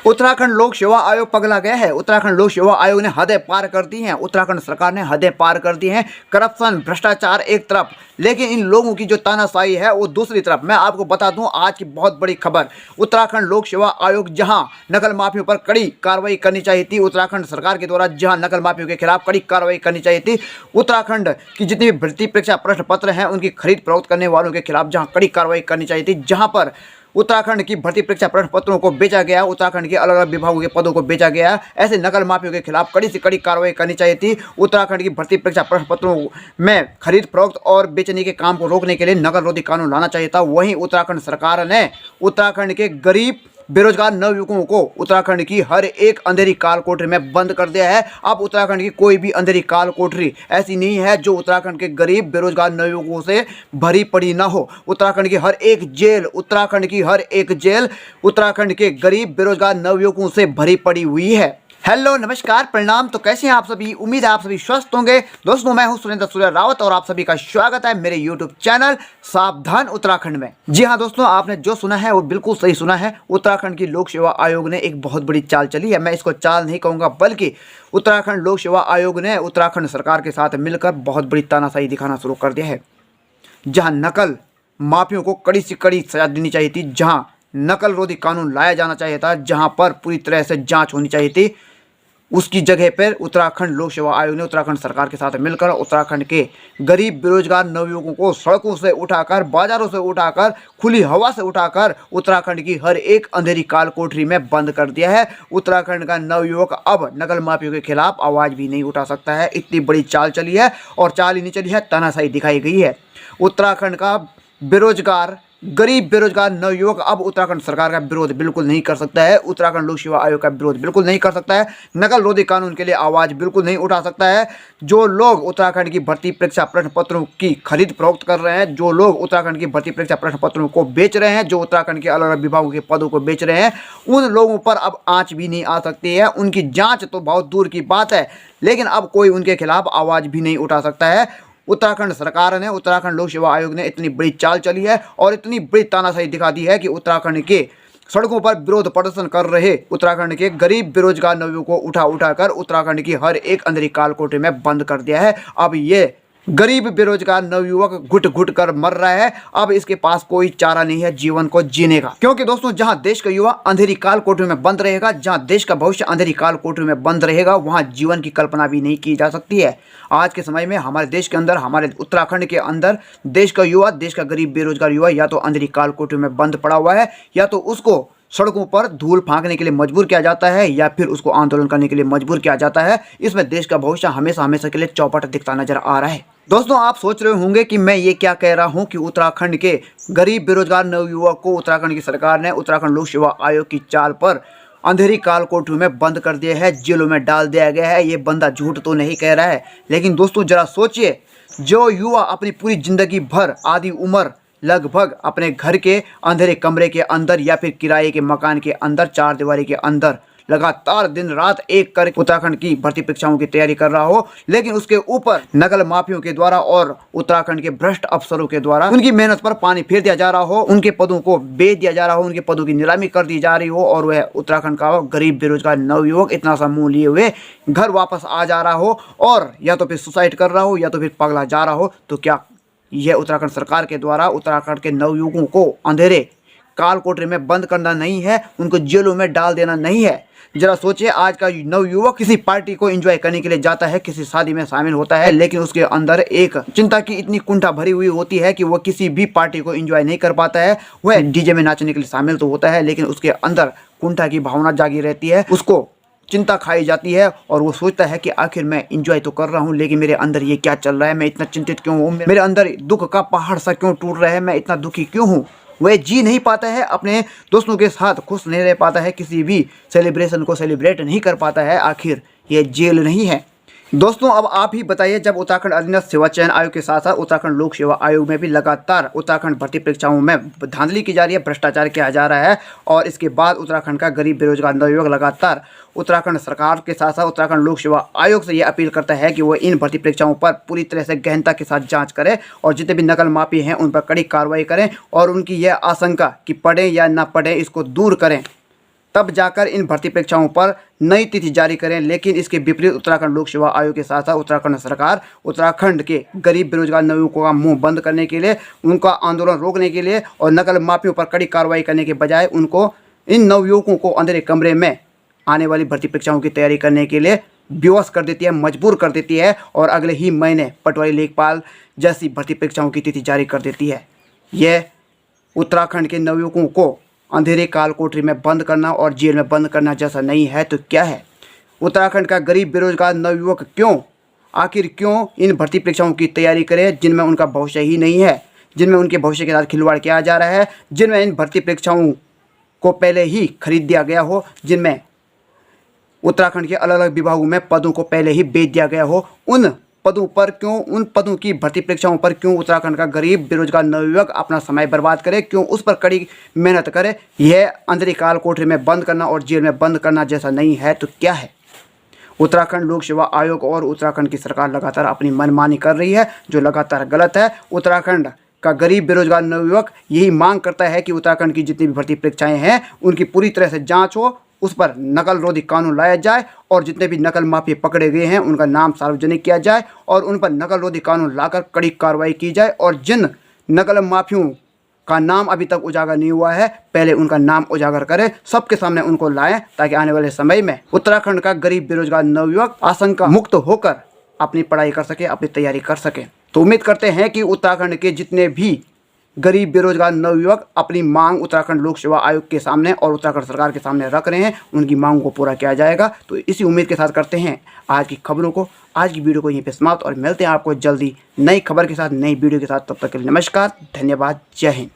उत्तराखंड लोक सेवा आयोग पगला गया है। उत्तराखंड लोक सेवा आयोग ने हदें पार कर दी हैं। उत्तराखंड सरकार ने हदें पार कर दी हैं। करप्शन, भ्रष्टाचार एक तरफ, लेकिन इन लोगों की जो तानाशाही है वो दूसरी तरफ। मैं आपको बता दूं आज की बहुत बड़ी खबर। उत्तराखंड लोक सेवा आयोग जहां नकल माफियों पर कड़ी कार्रवाई करनी चाहिए थी, उत्तराखंड सरकार के द्वारा जहां नकल माफियों के खिलाफ कड़ी कार्रवाई करनी चाहिए थी, उत्तराखंड की जितनी भी भर्ती परीक्षा प्रश्न पत्र हैं उनकी खरीद फरोख्त करने वालों के खिलाफ जहां कड़ी कार्रवाई करनी चाहिए थी, जहां पर उत्तराखंड की भर्ती परीक्षा प्रश्न पत्रों को बेचा गया, उत्तराखंड के अलग अलग विभागों के पदों को बेचा गया, ऐसे नकल माफियों के खिलाफ कड़ी से कड़ी कार्रवाई करनी चाहिए थी। उत्तराखंड की भर्ती परीक्षा प्रश्न पत्रों में खरीद फरोख्त और बेचने के काम को रोकने के लिए नकल रोधी कानून लाना चाहिए था। वहीं उत्तराखंड सरकार ने उत्तराखंड के गरीब बेरोजगार नवयुवकों को उत्तराखंड की हर एक अंधेरी काल कोठरी में बंद कर दिया है। अब उत्तराखंड की कोई भी अंधेरी काल कोठरी ऐसी नहीं है जो उत्तराखंड के गरीब बेरोजगार नवयुवकों से भरी पड़ी ना हो। उत्तराखंड की हर एक जेल, उत्तराखंड की हर एक जेल उत्तराखंड के गरीब बेरोजगार नवयुवकों से भरी पड़ी हुई है। हेलो, नमस्कार, प्रणाम। तो कैसे हैं आप सभी? उम्मीद है आप सभी स्वस्थ होंगे। दोस्तों, मैं हूं सुरेंद्र सूर्य रावत और आप सभी का स्वागत है मेरे यूट्यूब चैनल सावधान उत्तराखंड में। जी हां दोस्तों, आपने जो सुना है वो बिल्कुल सही सुना है। उत्तराखंड की लोक सेवा आयोग ने एक बहुत बड़ी चाल चली है। मैं इसको चाल नहीं कहूँगा, बल्कि उत्तराखंड लोक सेवा आयोग ने उत्तराखंड सरकार के साथ मिलकर बहुत बड़ी तानाशाही दिखाना शुरू कर दिया है। जहाँ नकल माफियों को कड़ी से कड़ी सजा देनी चाहिए थी, जहाँ नकल रोधी कानून लाया जाना चाहिए था, जहाँ पर पूरी तरह से जाँच होनी चाहिए थी, उसकी जगह पर उत्तराखंड लोक सेवा आयोग ने उत्तराखंड सरकार के साथ मिलकर उत्तराखंड के गरीब बेरोजगार नवयुवकों को सड़कों से उठाकर, बाजारों से उठाकर, खुली हवा से उठाकर उत्तराखंड की हर एक अंधेरी काल कोठरी में बंद कर दिया है। उत्तराखंड का नवयुवक अब नकल माफियों के खिलाफ आवाज़ भी नहीं उठा सकता है। इतनी बड़ी चाल चली है, और चाल ही नहीं चली है, तानाशाही दिखाई गई है। उत्तराखंड का बेरोजगार गरीब बेरोजगार नवयुवक अब उत्तराखंड सरकार का विरोध बिल्कुल नहीं कर सकता है। उत्तराखंड लोक सेवा आयोग का विरोध बिल्कुल नहीं कर सकता है। नकल रोधी कानून के लिए आवाज़ बिल्कुल नहीं उठा सकता है। जो लोग उत्तराखंड की भर्ती परीक्षा प्रश्न पत्रों की खरीद फरोख्त कर रहे हैं, जो लोग उत्तराखंड की भर्ती परीक्षा प्रश्न पत्रों को बेच रहे हैं, जो उत्तराखंड के अलग अलग विभागों के पदों को बेच रहे हैं, उन लोगों पर अब आँच भी नहीं आ सकती है। उनकी जाँच तो बहुत दूर की बात है, लेकिन अब कोई उनके खिलाफ आवाज़ भी नहीं उठा सकता है। उत्तराखंड सरकार ने, उत्तराखंड लोक सेवा आयोग ने इतनी बड़ी चाल चली है और इतनी बड़ी तानाशाही दिखा दी है कि उत्तराखंड के सड़कों पर विरोध प्रदर्शन कर रहे उत्तराखंड के गरीब बेरोजगार नवयुवकों को उठा कर उत्तराखंड की हर एक अंधेरी काल कोठरी में बंद कर दिया है। अब ये गरीब बेरोजगार नवयुवक घुट घुट कर मर रहा है। अब इसके पास कोई चारा नहीं है जीवन को जीने का, क्योंकि दोस्तों जहां देश का युवा अंधेरी काल कोठरी में बंद रहेगा, जहां देश का भविष्य अंधेरी काल कोठरी में बंद रहेगा, वहां जीवन की कल्पना भी नहीं की जा सकती है। आज के समय में हमारे देश के अंदर, हमारे उत्तराखंड के अंदर देश का युवा, देश का गरीब बेरोजगार युवा या तो अंधेरी काल कोठरी में बंद पड़ा हुआ है, या तो उसको सड़कों पर धूल फांकने के लिए मजबूर किया जाता है, या फिर उसको आंदोलन करने के लिए मजबूर किया जाता है। इसमें देश का भविष्य हमेशा हमेशा के लिए चौपट दिखता नजर आ रहा है। दोस्तों, आप सोच रहे होंगे कि मैं ये क्या कह रहा हूँ कि उत्तराखंड के गरीब बेरोजगार नवयुवक को उत्तराखंड की सरकार ने उत्तराखंड लोक सेवा आयोग की चाल पर अंधेरी काल कोठरी में बंद कर दिया है, जेलों में डाल दिया गया है। ये बंदा झूठ तो नहीं कह रहा है, लेकिन दोस्तों जरा सोचिए, जो युवा अपनी पूरी जिंदगी भर, आधी उम्र लगभग अपने घर के अंधेरे कमरे के अंदर या फिर किराए के मकान के अंदर, चार दीवारी के अंदर लगातार दिन रात एक कर उत्तराखंड की भर्ती परीक्षाओं की तैयारी कर रहा हो, लेकिन उसके ऊपर नकल माफियों के द्वारा और उत्तराखंड के भ्रष्ट अफसरों के द्वारा उनकी मेहनत पर पानी फेर दिया जा रहा हो, उनके पदों को बेच दिया जा रहा हो, उनके पदों की नीलामी कर दी जा रही हो, और वह उत्तराखंड का गरीब बेरोजगार नवयुवक इतना सा मुंह लिए हुए घर वापस आ जा रहा हो, और या तो फिर सुसाइड कर रहा हो या तो फिर पगला जा रहा हो, तो क्या यह उत्तराखंड सरकार के द्वारा उत्तराखंड के नवयुवकों को अंधेरे काल कोठरी में बंद करना नहीं है, उनको जेलों में डाल देना नहीं है? जरा सोचिए, आज का नवयुवक किसी पार्टी को एंजॉय करने के लिए जाता है, किसी शादी में शामिल होता है, लेकिन उसके अंदर एक चिंता की इतनी कुंठा भरी हुई होती है कि वह किसी भी पार्टी को एंजॉय नहीं कर पाता है। वह डीजे में नाचने के लिए शामिल तो होता है, लेकिन उसके अंदर कुंठा की भावना जागी रहती है, उसको चिंता खाई जाती है, और वो सोचता है कि आखिर मैं एंजॉय तो कर रहा हूँ, लेकिन मेरे अंदर ये क्या चल रहा है, मैं इतना चिंतित क्यों हूँ, मेरे अंदर दुख का पहाड़ सा क्यों टूट रहा है, मैं इतना दुखी क्यों हूँ। वह जी नहीं पाता है, अपने दोस्तों के साथ खुश नहीं रह पाता है, किसी भी सेलिब्रेशन को सेलिब्रेट नहीं कर पाता है। आखिर ये जेल नहीं है। दोस्तों, अब आप ही बताइए, जब उत्तराखंड अधीनस्थ सेवा चयन आयोग के साथ साथ उत्तराखंड लोक सेवा आयोग में भी लगातार उत्तराखंड भर्ती परीक्षाओं में धांधली की जा रही है, भ्रष्टाचार किया जा रहा है, और इसके बाद उत्तराखंड का गरीब बेरोजगार नवयुवक लगातार उत्तराखंड सरकार के साथ साथ उत्तराखंड लोक सेवा आयोग से ये अपील करता है कि वो इन भर्ती परीक्षाओं पर पूरी तरह से गहनता के साथ जाँच करे, और जितने भी नकल माफी हैं उन पर कड़ी कार्रवाई करें, और उनकी यह आशंका कि पढ़ें या ना पढ़ें इसको दूर करें। तब जाकर इन भर्ती परीक्षाओं पर नई तिथि जारी करें। लेकिन इसके विपरीत उत्तराखंड लोक सेवा आयोग के साथ साथ उत्तराखंड सरकार उत्तराखंड के गरीब बेरोजगार नवयुवकों का मुंह बंद करने के लिए, उनका आंदोलन रोकने के लिए और नकल माफियों पर कड़ी कार्रवाई करने के बजाय उनको, इन नवयुवकों को अंधेरे कमरे में आने वाली भर्ती परीक्षाओं की तैयारी करने के लिए बेवश कर देती है, मजबूर कर देती है और अगले ही महीने पटवारी लेखपाल जैसी भर्ती परीक्षाओं की तिथि जारी कर देती है। यह उत्तराखंड के नवयुवकों को अंधेरे काल कोठरी में बंद करना और जेल में बंद करना जैसा नहीं है तो क्या है? उत्तराखंड का गरीब बेरोजगार नवयुवक आखिर क्यों इन भर्ती परीक्षाओं की तैयारी करे जिनमें उनका भविष्य ही नहीं है, जिनमें उनके भविष्य के साथ खिलवाड़ किया जा रहा है, जिनमें इन भर्ती परीक्षाओं को पहले ही खरीद दिया गया हो, जिनमें उत्तराखंड के अलग अलग विभागों में पदों को पहले ही बेच दिया गया हो। उन पदों पर क्यों, उन पदों की भर्ती परीक्षाओं पर क्यों उत्तराखंड का गरीब बेरोजगार नवयुवक अपना समय बर्बाद करे, क्यों उस पर कड़ी मेहनत करे? यह अंधेरी काल कोठरी में बंद करना और जेल में बंद करना जैसा नहीं है तो क्या है? उत्तराखंड लोक सेवा आयोग और उत्तराखंड की सरकार लगातार अपनी मनमानी कर रही है, जो लगातार गलत है। उत्तराखंड का गरीब बेरोजगार नवयुवक यही मांग करता है कि उत्तराखंड की जितनी भी भर्ती परीक्षाएं हैं उनकी पूरी तरह से जांच हो, उस पर नकल रोधी कानून लाया जाए और जितने भी नकल माफिया पकड़े गए हैं उनका नाम सार्वजनिक किया जाए और उन पर नकल रोधी कानून लाकर कड़ी कार्रवाई की जाए। और जिन नकल माफियों का नाम अभी तक उजागर नहीं हुआ है, पहले उनका नाम उजागर करें, सबके सामने उनको लाएं, ताकि आने वाले समय में उत्तराखंड का गरीब बेरोजगार नवयुवक आशंका मुक्त होकर अपनी पढ़ाई कर सके, अपनी तैयारी कर सके। तो उम्मीद करते हैं कि उत्तराखंड के जितने भी गरीब बेरोजगार नवयुवक अपनी मांग उत्तराखंड लोक सेवा आयोग के सामने और उत्तराखंड सरकार के सामने रख रहे हैं, उनकी मांग को पूरा किया जाएगा। तो इसी उम्मीद के साथ करते हैं आज की खबरों को, आज की वीडियो को यहीं पे समाप्त और मिलते हैं आपको जल्दी नई खबर के साथ, नई वीडियो के साथ। तब तक के लिए नमस्कार, धन्यवाद, जय हिंद।